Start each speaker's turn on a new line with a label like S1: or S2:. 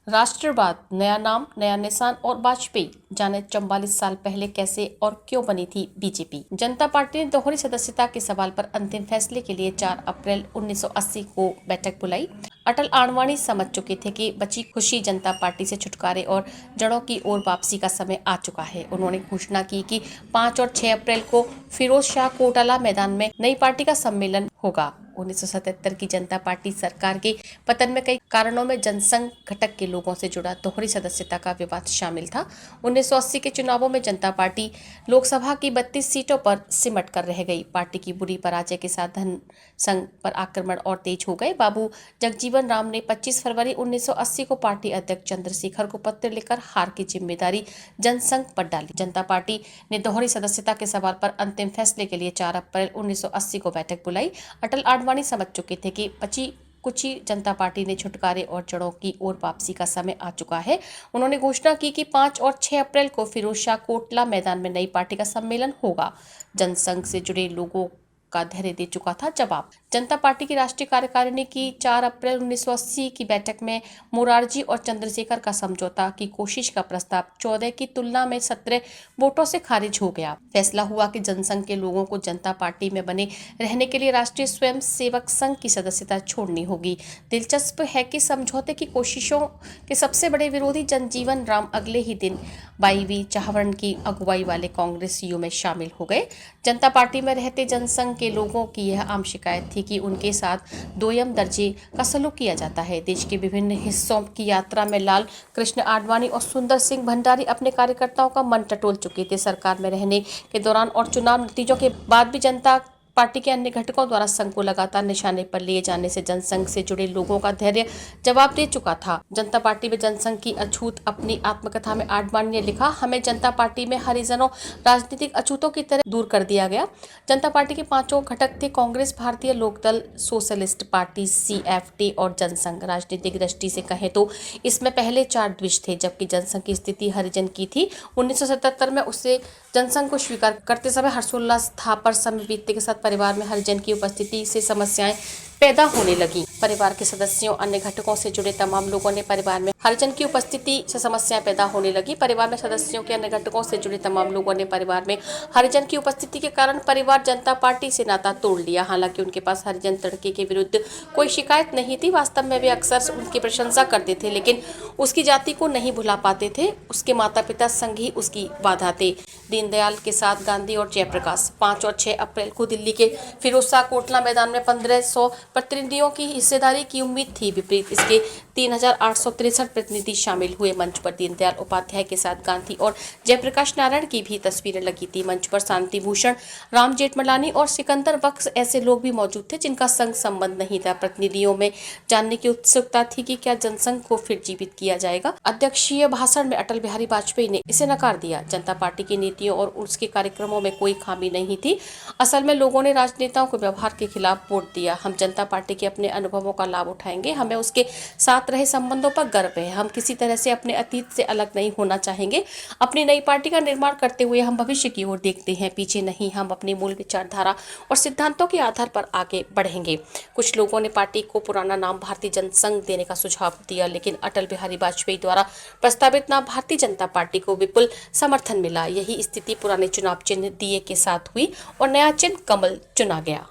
S1: राष्ट्रवाद, नया नाम, नया निशान और वाजपेयी, जाने 44 साल पहले कैसे और क्यों बनी थी बीजेपी। जनता पार्टी ने दोहरी सदस्यता के सवाल पर अंतिम फैसले के लिए 4 अप्रैल 1980 को बैठक बुलाई। अटल आडवाणी समझ चुके थे कि बची खुशी जनता पार्टी से छुटकारे और जड़ों की ओर वापसी का समय आ चुका है। उन्होंने घोषणा की कि 5 और 6 अप्रैल को फिरोज शाह कोटला मैदान में नई पार्टी का सम्मेलन होगा। 1977 की जनता पार्टी सरकार के पतन में कई कारणों में जनसंघ घटक के लोगों से जुड़ा दोहरी सदस्यता का विवाद शामिल था। 1980 के चुनावों में जनता पार्टी लोकसभा की 32 सीटों पर सिमट कर रह गई। पार्टी की बुरी पराजय के साथ धन संघ पर आक्रमण और तेज हो गए। बाबू जगजीवन राम ने 25 फरवरी 1980 को पार्टी अध्यक्ष चंद्रशेखर को पत्र लिखकर हार की जिम्मेदारी जनसंघ पर डाली। जनता पार्टी ने दोहरी सदस्यता के सवाल पर अंतिम फैसले के लिए 4 अप्रैल 1980 को बैठक बुलाई। अटल आडवाणी समझ चुके थे कि बची कुछ जनता पार्टी ने छुटकारे और जड़ों की ओर वापसी का समय आ चुका है। उन्होंने घोषणा की कि 5 और 6 अप्रैल को फिरोज शाह कोटला मैदान में नई पार्टी का सम्मेलन होगा। जनसंघ से जुड़े लोगों का धैर्य दे चुका था जवाब। जनता पार्टी की राष्ट्रीय कार्यकारिणी की 4 अप्रैल 1980 की बैठक में मोरारजी और चंद्रशेखर का समझौता की कोशिश का प्रस्ताव 14 की तुलना में 17 वोटों से खारिज हो गया। फैसला हुआ कि जनसंघ के लोगों को जनता पार्टी में बने रहने के लिए राष्ट्रीय स्वयं सेवक संघ की सदस्यता छोड़नी होगी। दिलचस्प है कि समझौते की कोशिशों के सबसे बड़े विरोधी जगजीवन राम अगले ही दिन वाई.वी. चाहवर्ण की अगुवाई वाले कांग्रेसियों में शामिल हो गए। जनता पार्टी में रहते जनसंघ के लोगों की यह आम शिकायत थी कि उनके साथ दोयम दर्जे का सलूक किया जाता है। देश के विभिन्न हिस्सों की यात्रा में लाल कृष्ण आडवाणी और सुंदर सिंह भंडारी अपने कार्यकर्ताओं का मन टटोल चुके थे। सरकार में रहने के दौरान और चुनाव नतीजों के बाद भी जनता पार्टी के अन्य घटकों द्वारा संघ को लगातार निशाने पर लिए जाने से जनसंघ से जुड़े लोगों का धैर्य जवाब दे चुका था। जनता पार्टी में जनसंघ की अछूत अपनी आत्मकथा में आडवाणी ने लिखा, हमें जनता पार्टी में हरिजनों राजनीतिक अछूतों की तरह दूर कर दिया गया। जनता पार्टी के 5 घटक थे, कांग्रेस, भारतीय लोकदल, सोशलिस्ट पार्टी, CFT और जनसंघ। राजनीतिक दृष्टि से कहें तो इसमें पहले 4 द्विज थे, जबकि जनसंघ की स्थिति हरिजन की थी। 1977 में उसे जनसंघ को स्वीकार करते समय हर्षोल्लास था, पर समय बीतने के साथ परिवार में हरिजन की उपस्थिति से समस्याएं पैदा होने लगी। परिवार के सदस्यों, अन्य घटकों से जुड़े तमाम लोगों ने परिवार में हरिजन की उपस्थिति से समस्याएं पैदा होने लगी। परिवार में सदस्यों के अन्य घटकों से जुड़े तमाम लोगों ने परिवार में हरिजन की उपस्थिति के कारण परिवार जनता पार्टी से नाता तोड़ लिया। हालांकि उनके पास हरिजन तड़के के विरुद्ध कोई शिकायत नहीं थी। वास्तव में वे अक्सर उनकी प्रशंसा करते थे, लेकिन उसकी जाति को नहीं भुला पाते थे। उसके माता पिता संग ही उसकी बाधा थे। दीनदयाल के साथ गांधी और जयप्रकाश। 5 और 6 अप्रैल को दिल्ली के फिरोज शाह कोटला मैदान में 1500 प्रतिनिधियों की हिस्सेदारी की उम्मीद थी। विपरीत इसके 3863 प्रतिनिधि शामिल हुए। मंच पर दीनदयाल उपाध्याय के साथ गांधी और जयप्रकाश नारायण की भी तस्वीरें लगी थी। मंच पर शांति भूषण, राम जेठमलानी और सिकंदर बख्श ऐसे लोग भी मौजूद थे जिनका संघ संबंध नहीं था। प्रतिनिधियों में जानने की उत्सुकता थी कि क्या जनसंघ को फिर जीवित किया जाएगा। अध्यक्षीय भाषण में अटल बिहारी वाजपेयी ने इसे नकार दिया। जनता पार्टी की नीतियों और उसके कार्यक्रमों में कोई खामी नहीं थी। असल में लोगों ने राजनेताओं के व्यवहार के खिलाफ वोट दिया। हम जनता पार्टी के अपने अनुभवों का लाभ उठाएंगे। हमें उसके साथ रहे संबंधों पर गर्व है। हम किसी तरह से अपने अतीत से अलग नहीं होना चाहेंगे। अपनी नई पार्टी का निर्माण करते हुए हम भविष्य की ओर देखते हैं, पीछे नहीं। हम अपनी मूल विचारधारा और सिद्धांतों के आधार पर आगे बढ़ेंगे। कुछ लोगों ने पार्टी को पुराना नाम भारतीय जनसंघ देने का सुझाव दिया, लेकिन अटल बिहारी वाजपेयी द्वारा प्रस्तावित नाम भारतीय जनता पार्टी को विपुल समर्थन मिला। यही स्थिति पुराने चुनाव चिन्ह दिए के साथ हुई और नया चिन्ह कमल चुना गया।